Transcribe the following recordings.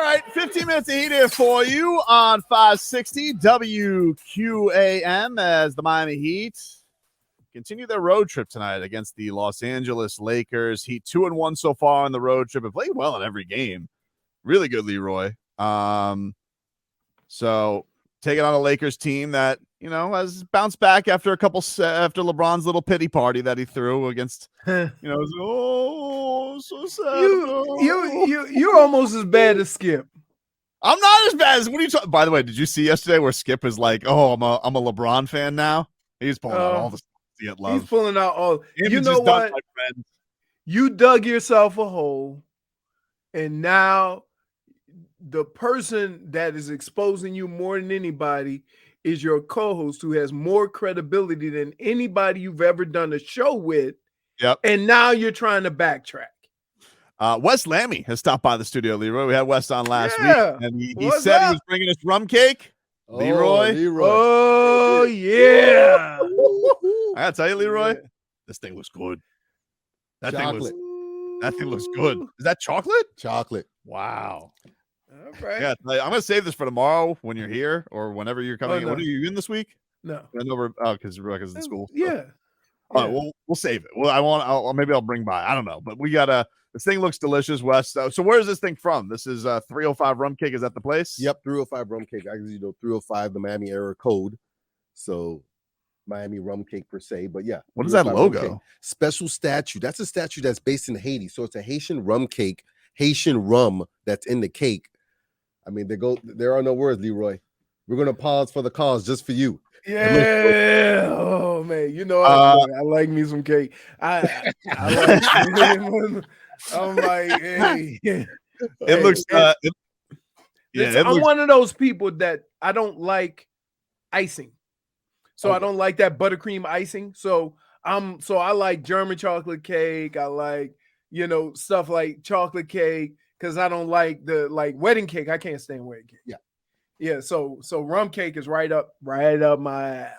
right, 15 minutes of heat here for you on 560 WQAM as the Miami Heat continue their road trip tonight against the Los Angeles Lakers. Heat 2-1 so far on the road trip and played well in every game. Really good, Leroy. So taking on a Lakers team that, you know, has bounced back after after LeBron's little pity party that he threw against, you know, it was, so sad. You're almost as bad as Skip. I'm not as bad as what are you talking? By the way, did you see yesterday where Skip is like, "Oh, I'm a LeBron fan now." He's pulling out all the love. He's pulling out all. You know what? You dug yourself a hole, and now the person that is exposing you more than anybody is your co-host, who has more credibility than anybody you've ever done a show with. Yep. And now you're trying to backtrack. Wes Lammy has stopped by the studio, Leroy. We had Wes on last week, and he said he was bringing us rum cake. Leroy. Oh, yeah. I gotta tell you, Leroy, this thing looks good. That thing looks good. Is that chocolate? Chocolate. Wow. All right. Yeah, I'm gonna save this for tomorrow when you're here or whenever you're coming. No. When are you in this week? No. Because of the school. Yeah. All right, we'll save it. Well, maybe I'll bring by. I don't know, but we gotta. This thing looks delicious, Wes. So where is this thing from? This is 305 Rum Cake. Is that the place? Yep, 305 Rum Cake. Actually, 305, the Miami era code. So Miami Rum Cake per se. But yeah. What is that logo? Special statue. That's a statue that's based in Haiti. So it's a Haitian rum cake, Haitian rum that's in the cake. I mean, there are no words, Leroy. We're gonna pause for the cause just for you. Yeah. Oh man, you know I like me some cake. I like. I'm like, hey. It looks. I'm one of those people that I don't like icing, so I don't like that buttercream icing. So I like German chocolate cake. I like stuff like chocolate cake because I don't like the wedding cake. I can't stand wedding cake. Yeah. So rum cake is right up my alley.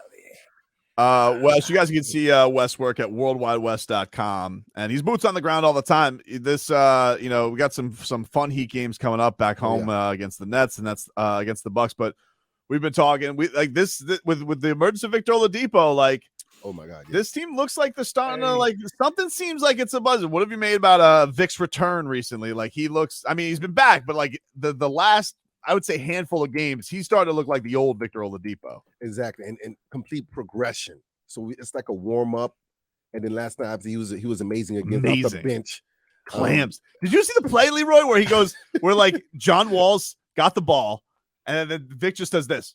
Wes, you guys can see Wes work at worldwidewest.com, and he's boots on the ground all the time. This, we got some fun Heat games coming up back home against the Nets, and that's against the Bucks. But we've been talking with the emergence of Victor Oladipo. Like, oh my God, this team looks like they're starting to something seems like it's a buzz. What have you made about Vic's return recently? Like, he looks. I mean, he's been back, but like the last, I would say, handful of games, he started to look like the old Victor Oladipo. Exactly, and complete progression. So it's like a warm up, and then last night he was amazing again off the bench. Clams. Did you see the play, Leroy, where he goes, where like John Wall's got the ball, and then Vic just does this,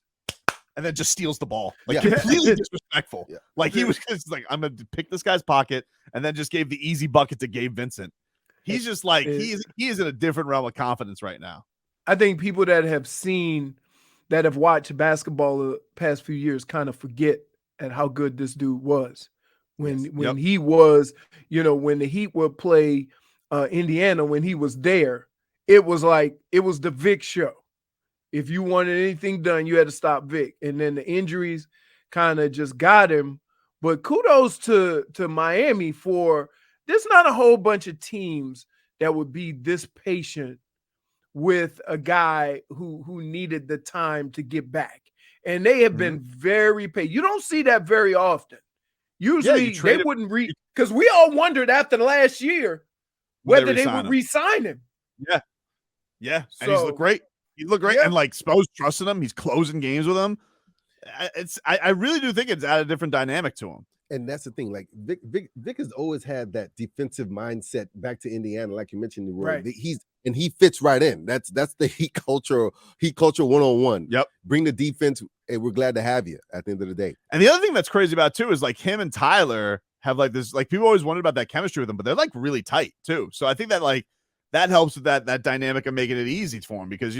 and then just steals the ball, like completely disrespectful. Yeah. Like he was just like, I'm gonna pick this guy's pocket, and then just gave the easy bucket to Gabe Vincent. He's just like he is in a different realm of confidence right now. I think people that have watched basketball the past few years kind of forget at how good this dude was when he was, when the Heat would play Indiana, when he was there, it was the Vic show. If you wanted anything done, you had to stop Vic. And then the injuries kind of just got him. But kudos to Miami for there's not a whole bunch of teams that would be this patient with a guy who needed the time to get back. And they have been very patient. You don't see that very often. Usually they wouldn't because we all wondered after the last year whether they would re-sign him. Yeah. Yeah. And he's looked great. He looked great. Yeah. And like Spo's trusting him. He's closing games with him. I really do think it's added a different dynamic to him. And that's the thing. Like Vic has always had that defensive mindset back to Indiana, like you mentioned, Leroy. Right. He fits right in. That's the Heat culture 101. Yep. Bring the defense, and we're glad to have you at the end of the day. And the other thing that's crazy about too is like him and Tyler have like this, like people always wondered about that chemistry with them, but they're like really tight too. So I think that like that helps with that dynamic of making it easy for him because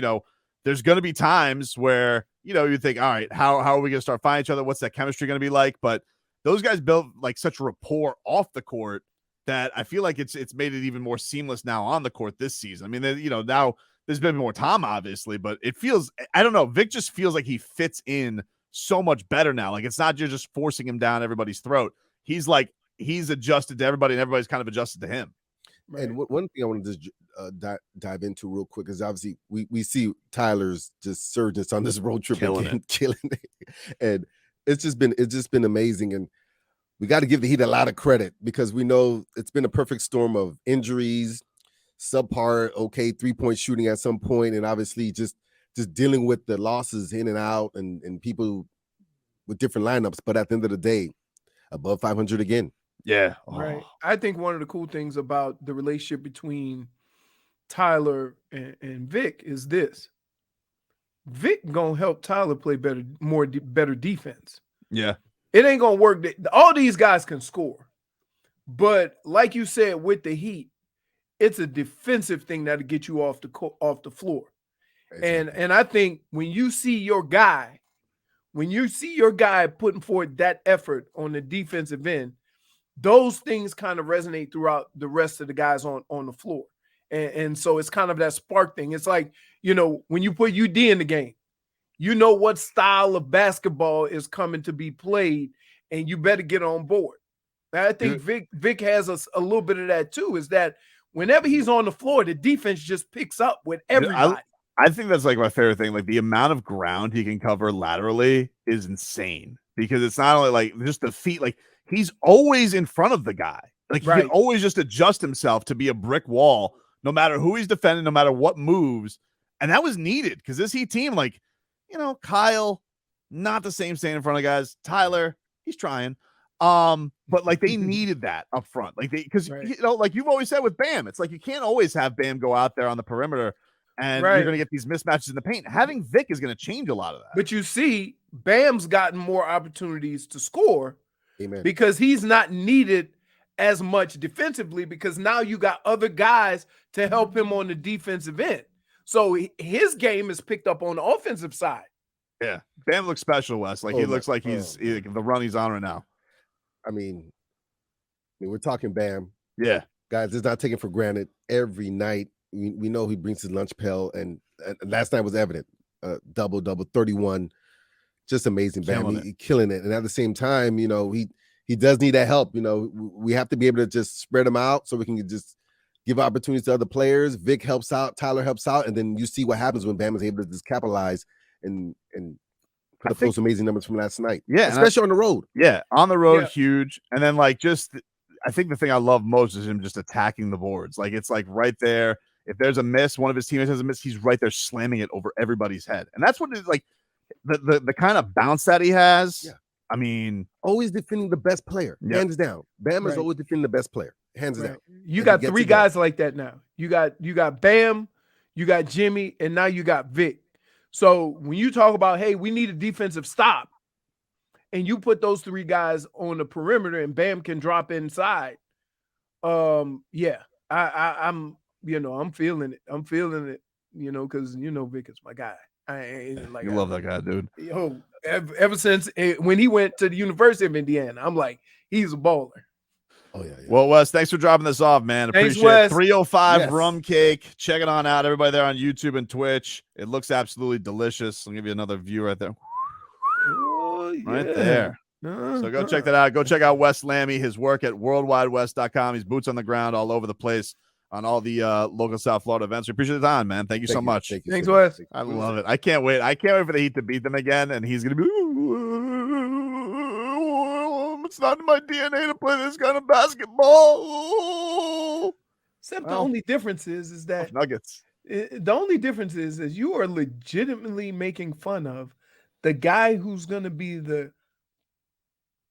there's going to be times where you think, all right, how are we going to start finding each other? What's that chemistry going to be like? But those guys built like such a rapport off the court that I feel like it's made it even more seamless now on the court this season. I mean, now there's been more time, obviously, but it feels, I don't know, Vic just feels like he fits in so much better now. Like it's not just forcing him down everybody's throat. He's adjusted to everybody and everybody's kind of adjusted to him. And one thing I want to just dive into real quick is obviously we see Tyler's just surgence on this road trip again, killing it, and it's just been amazing. And we got to give the Heat a lot of credit because we know it's been a perfect storm of injuries, subpar, okay, 3-point shooting at some point, and obviously just dealing with the losses in and out and people with different lineups. But at the end of the day, above 500 again. Yeah. Right. I think one of the cool things about the relationship between Tyler and Vic is this. Vic gonna help Tyler play better defense. Yeah. It ain't gonna work. All these guys can score. But like you said, with the Heat, it's a defensive thing that'll get you off the floor. Exactly. And I think when you see your guy putting forward that effort on the defensive end, those things kind of resonate throughout the rest of the guys on the floor. And so it's kind of that spark thing. It's like, when you put UD in the game, you know what style of basketball is coming to be played, and you better get on board. I think Vic has a little bit of that too, is that whenever he's on the floor, the defense just picks up with everybody. I think that's like my favorite thing. Like the amount of ground he can cover laterally is insane because it's not only like just the feet, like he's always in front of the guy. Like he can always just adjust himself to be a brick wall, no matter who he's defending, no matter what moves. And that was needed because this Heat team, like, Kyle, not the same standing in front of guys. Tyler, he's trying. But like they needed that up front. Like because like you've always said with Bam, it's like you can't always have Bam go out there on the perimeter and you're gonna get these mismatches in the paint. Having Vic is gonna change a lot of that. But you see, Bam's gotten more opportunities to score. Amen. Because he's not needed as much defensively because now you got other guys to help him on the defensive end. So his game is picked up on the offensive side. Yeah. Bam looks special, Wes. Like he looks like he's the run he's on right now. I mean, we're talking Bam. Yeah. Guys, it's not taken for granted. Every night, we know he brings his lunch pail, and last night was evident. Double, 31. Just amazing, Bam. He's killing it. And at the same time, he does need that help. We have to be able to just spread them out so we can just give opportunities to other players. Vic helps out, Tyler helps out, and then you see what happens when Bam is able to just capitalize and put up those amazing numbers from last night. Yeah, especially on the road. Yeah, on the road, huge. And then I think the thing I love most is him just attacking the boards. Like it's like right there. If there's a miss, one of his teammates has a miss, he's right there slamming it over everybody's head. And that's what it's like. The kind of bounce that he has. Yeah. I mean, always defending the best player, hands down. Bam is always defending the best player, hands down. You got three guys like that now. You got Bam, you got Jimmy, and now you got Vic. So when you talk about, hey, we need a defensive stop, and you put those three guys on the perimeter, and Bam can drop inside. I'm I'm feeling it. I'm feeling it. Because Vic is my guy. You love that guy, dude. Yo, ever since when he went to the University of Indiana, I'm like, he's a baller. Oh yeah. Well, Wes, thanks for dropping this off, man. Thanks, Appreciate Wes. it. 305 rum cake. Check it on out, everybody there on YouTube and Twitch. It looks absolutely delicious. I'll give you another view right there. Oh, yeah. Right there. So go check that out. Go check out Wes Lammy, his work at worldwidewest.com. He's boots on the ground all over the place on all the local South Florida events. We appreciate the time, man. Thank you so much. Thanks, Wes. I love it. I can't wait. I can't wait for the Heat to beat them again, and he's going to be, it's not in my DNA to play this kind of basketball. Except the only difference is that Nuggets. The only difference is you are legitimately making fun of the guy who's going to be the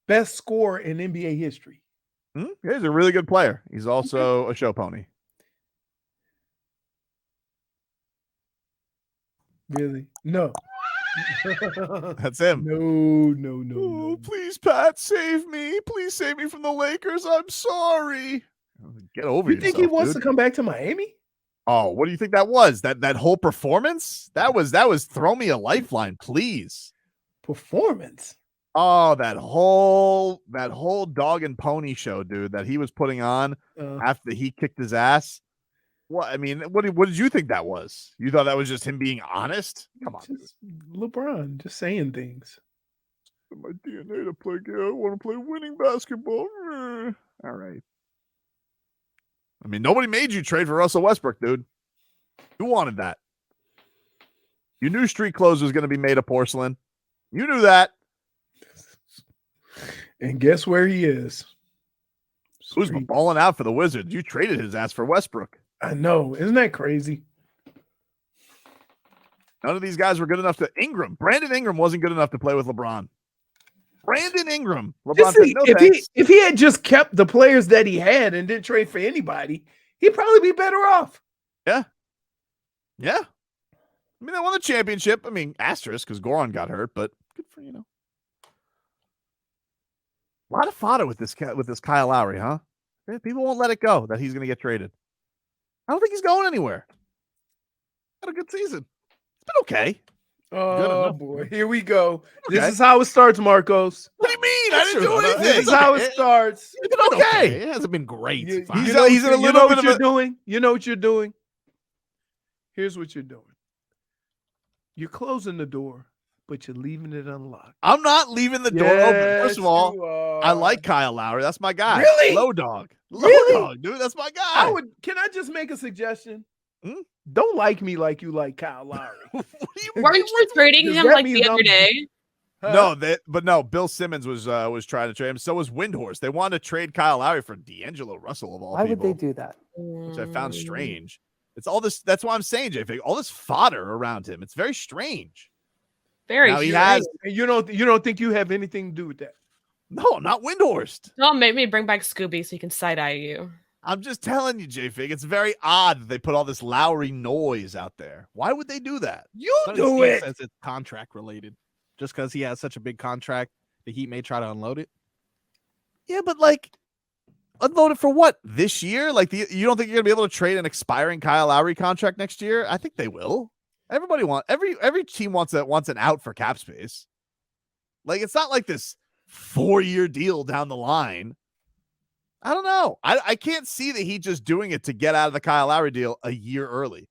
best scorer in NBA history. Yeah, he's a really good player. He's also a show pony. Really? No. That's him. No. Please, Pat, save me. Please save me from the Lakers. I'm sorry. Get over yourself. You think he wants to come back to Miami? Oh, what do you think that was? That whole performance? That was throw me a lifeline, please. Performance. Oh, that whole dog and pony show, dude, that he was putting on after he kicked his ass. What I mean, what did you think that was? You thought that was just him being honest? Come on, just LeBron just saying things. My DNA to play. I want to play winning basketball. All right. I mean, nobody made you trade for Russell Westbrook, dude. Who wanted that? You knew street clothes was going to be made of porcelain. You knew that. And guess where he is? Who's been balling out for the Wizards? You traded his ass for Westbrook. I know. Isn't that crazy? None of these guys were good enough to Brandon Ingram wasn't good enough to play with LeBron. Brandon Ingram. LeBron said, no thanks. If he had just kept the players that he had and didn't trade for anybody, he'd probably be better off. Yeah. Yeah. I mean, they won the championship. I mean, asterisk because Goran got hurt, but good for, A lot of fodder with this Kyle Lowry, huh? People won't let it go that he's going to get traded. I don't think he's going anywhere. Had a good season. It's been okay. Oh, boy. Here we go. Okay. This is how it starts, Marcos. What do you mean? I didn't do anything. This is how it starts. It's been okay. It hasn't been great. He's in a little bit of a... doing. You know what you're doing? Here's what you're doing. You're closing the door, but you're leaving it unlocked. I'm not leaving the door open. First of all, I like Kyle Lowry. That's my guy. Really? Low dog. Really? Low dog, dude. That's my guy. Can I just make a suggestion? Don't like me like you like Kyle Lowry. Weren't you trading him like the other day? Huh? No, Bill Simmons was trying to trade him. So was Windhorse. They wanted to trade Kyle Lowry for D'Angelo Russell of all people. Why would they do that? Which I found strange. It's all this. That's why I'm saying, JP, all this fodder around him. It's very strange. Very strange. You don't think you have anything to do with that? No, I'm not Windhorst. Don't make me bring back Scooby so he can side-eye you. I'm just telling you, J-Fig, it's very odd that they put all this Lowry noise out there. Why would they do that? You do it. Since it's contract related. Just because he has such a big contract, the Heat may try to unload it. Yeah, but unload it for what? This year? You don't think you're gonna be able to trade an expiring Kyle Lowry contract next year? I think they will. Every team wants an out for cap space. It's not like this 4-year deal down the line. I don't know. I can't see the Heat just doing it to get out of the Kyle Lowry deal a year early.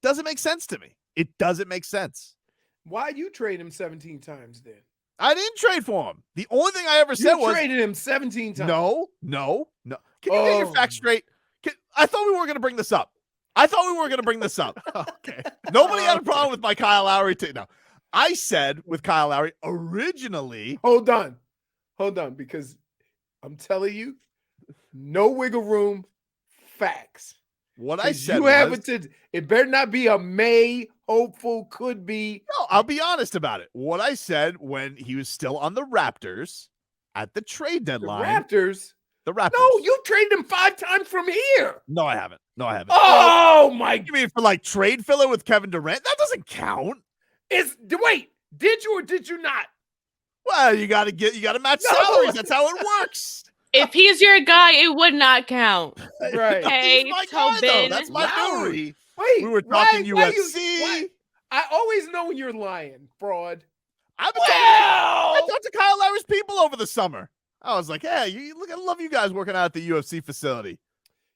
Doesn't make sense to me. It doesn't make sense. Why'd you trade him 17 times then? I didn't trade for him. The only thing I ever said was... You traded him 17 times. No. Can you get your facts straight? I thought we were going to bring this up. Okay. Nobody had a problem with my Kyle Lowry. No. I said with Kyle Lowry originally... Hold on, because I'm telling you, no wiggle room, facts. What I said it better not be a may, hopeful, could be. No, I'll be honest about it. What I said when he was still on the Raptors at the trade deadline. The Raptors? No, you traded him 5 times from here. No, I haven't. Oh, my. You mean for trade filler with Kevin Durant? That doesn't count. Wait, did you or did you not? Well, you got to match salaries. That's how it works. If he's your guy, it would not count. Right. Hey, Tobin. That's my theory. Wait, we were talking UFC. I always know when you're lying, fraud. I talked to Kyle Lowry's people over the summer. I was like, hey, I love you guys working out at the UFC facility.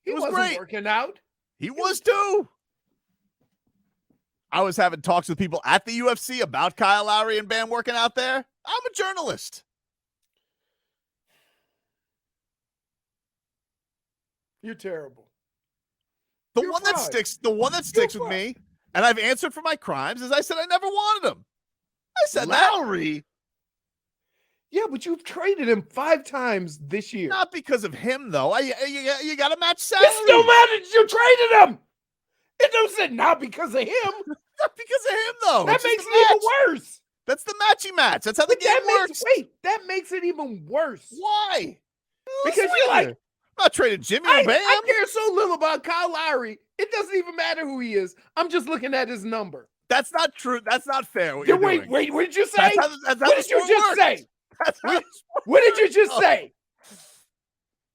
He wasn't great. Working out. He was too. I was having talks with people at the UFC about Kyle Lowry and Bam working out there. I'm a journalist. You're terrible. The one that sticks with me, and I've answered for my crimes, is I said I never wanted him. I said Lowry. Yeah, but you've traded him 5 times this year. Not because of him, though. You got to match salary. It still matters. You traded him. It doesn't not because of him. Not because of him, though. That makes it even worse. That's the matchy match. That's how the game works. That makes it even worse. Why? Because you're like, I'm not trading Jimmy or Bam. I care so little about Kyle Lowry. It doesn't even matter who he is. I'm just looking at his number. That's not true. That's not fair. Wait, what did you say? What did you just say? What did you just say?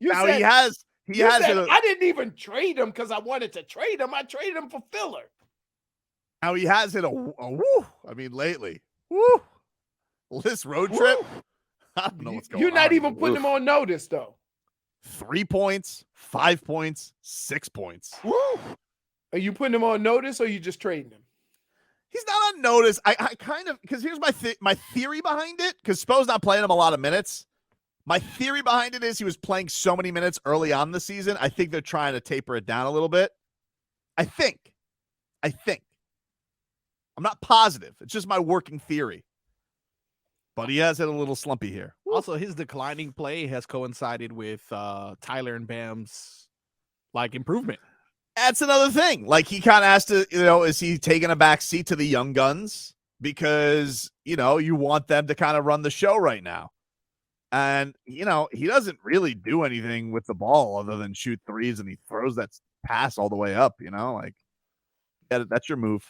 You said he has. I didn't even trade him because I wanted to trade him. I traded him for filler. Now he has hit a woo. I mean, lately, woo. This road trip. I don't know what's going on. You're not even putting him on notice, though. 3 points, 5 points, 6 points. Woo. Are you putting him on notice or are you just trading him? He's not on notice. I kind of, because here's my theory behind it, because Spo's not playing him a lot of minutes. My theory behind it is he was playing so many minutes early on the season. I think they're trying to taper it down a little bit. I think. I'm not positive. It's just my working theory. But he has had a little slumpy here. Also, his declining play has coincided with Tyler and Bam's improvement. That's another thing. Like, he kind of has to, is he taking a back seat to the young guns? Because, you want them to kind of run the show right now. And, he doesn't really do anything with the ball other than shoot threes, and he throws that pass all the way up, that's your move.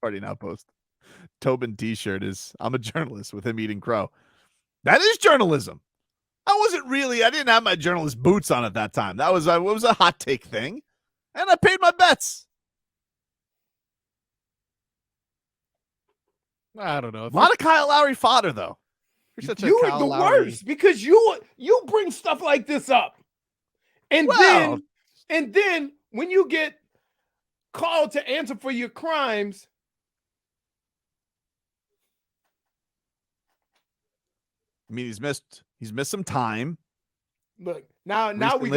Party Now post. Tobin t-shirt is, I'm a journalist with him eating crow. That is journalism. I didn't have my journalist boots on at that time. It was a hot take thing. And I paid my bets. I don't know. A lot of Kyle Lowry fodder, though. You are the worst because you bring stuff like this up. And then when you get called to answer for your crimes, I mean, he's missed some time. Look, now we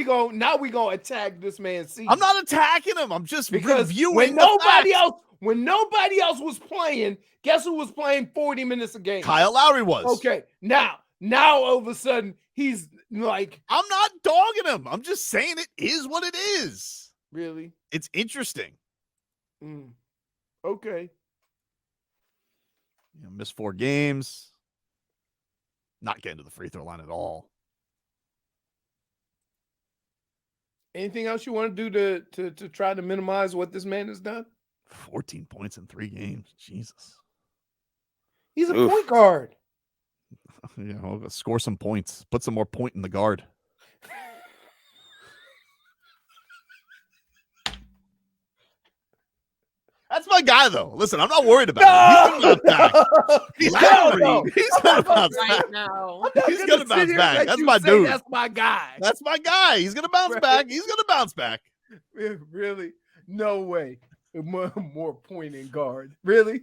go attack this man's season. I'm not attacking him. I'm just reviewing when nobody else was playing, guess who was playing 40 minutes a game? Kyle Lowry was. Okay. Now all of a sudden he's like, I'm not dogging him. I'm just saying it is what it is. Really? It's interesting. Okay. Missed 4 games. Not getting to the free throw line at all. Anything else you want to do to try to minimize what this man has done? 14 points in 3 games. Jesus. He's a point guard. Score some points. Put some more point in the guard. That's my guy, though. Listen, I'm not worried about it. He's going to bounce back. He's going to bounce back. He's going to bounce back. That's my dude. That's my guy. That's my guy. He's going to bounce back. He's going to bounce back. Really? No way. More point in guard. Really?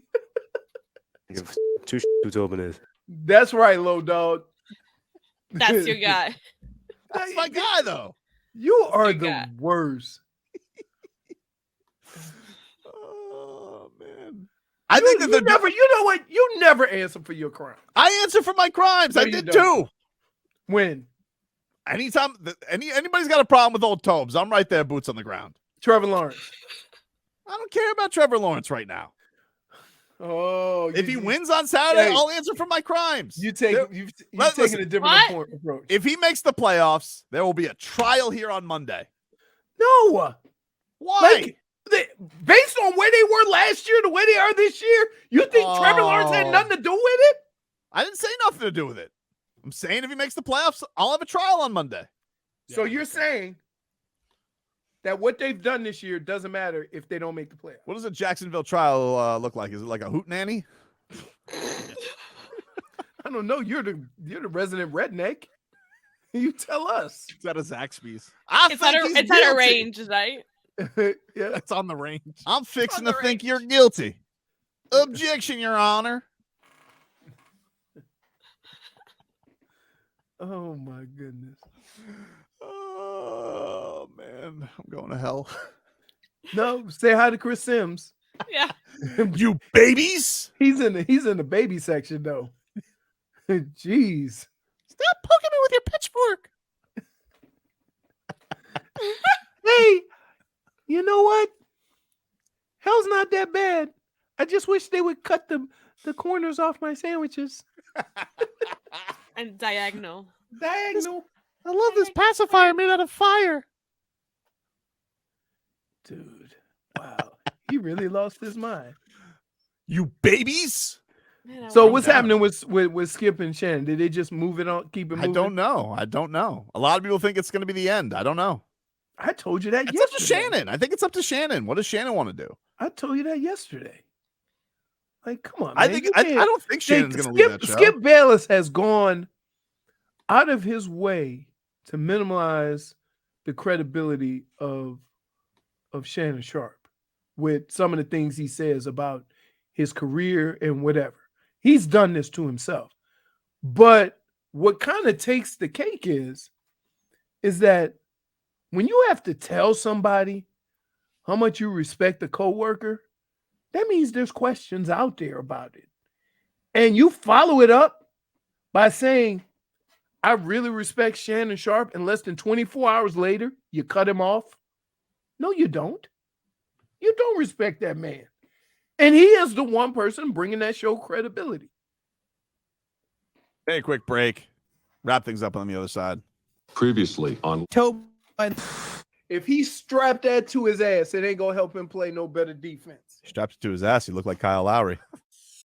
Who Tobin is. That's right, low dog. That's your guy. That's my guy, though. You are the worst. Oh, man. I think that you never answer for your crime. I answer for my crimes. I did too. When? Anytime anybody's got a problem with old Tobes, I'm right there, boots on the ground. Trevor Lawrence. I don't care about Trevor Lawrence right now. Oh, if he wins on Saturday, I'll answer for my crimes. You've taken a different approach. If he makes the playoffs, there will be a trial here on Monday. No. Why? Based on where they were last year, the way they are this year, you think Trevor Lawrence had nothing to do with it? I didn't say nothing to do with it. I'm saying if he makes the playoffs, I'll have a trial on Monday. So you're saying that what they've done this year doesn't matter if they don't make the playoffs. What does a Jacksonville trial look like? Is it like a hootenanny? I don't know. You're the resident redneck. You tell us. It's at a Zaxby's. It's at a range, right? Yeah, it's on the range. I'm fixing to think you're guilty. Objection, Your Honor. Oh my goodness. Oh man, I'm going to hell. No, say hi to Chris Sims. Yeah. You babies. He's in the baby section though. Jeez. Stop poking me with your pitchfork. Hey, you know what? Hell's not that bad. I just wish they would cut the corners off my sandwiches. And diagonal. I love this pacifier made out of fire. Dude, wow. He really lost his mind. You babies. Man, So what's happening with Skip and Shannon? Did they just move it on, keep it moving? I don't know. A lot of people think it's going to be the end. I don't know. I told you that it's yesterday. Up to Shannon. I think it's up to Shannon. What does Shannon want to do? I told you that yesterday. Like, come on, I man. don't think Shannon's going to leave that show. Skip Bayless has gone out of his way to minimize the credibility of Shannon Sharp with some of the things he says about his career and whatever. He's done this to himself. But what kind of takes the cake is that when you have to tell somebody how much you respect a coworker, that means there's questions out there about it. And you follow it up by saying, I really respect Shannon Sharpe, and less than 24 hours later, you cut him off. No, you don't. You don't respect that man. And he is the one person bringing that show credibility. Hey, quick break. Wrap things up on the other side. Previously on Tobin. If he strapped that to his ass, it ain't going to help him play no better defense. Strapped it to his ass. He looked like Kyle Lowry.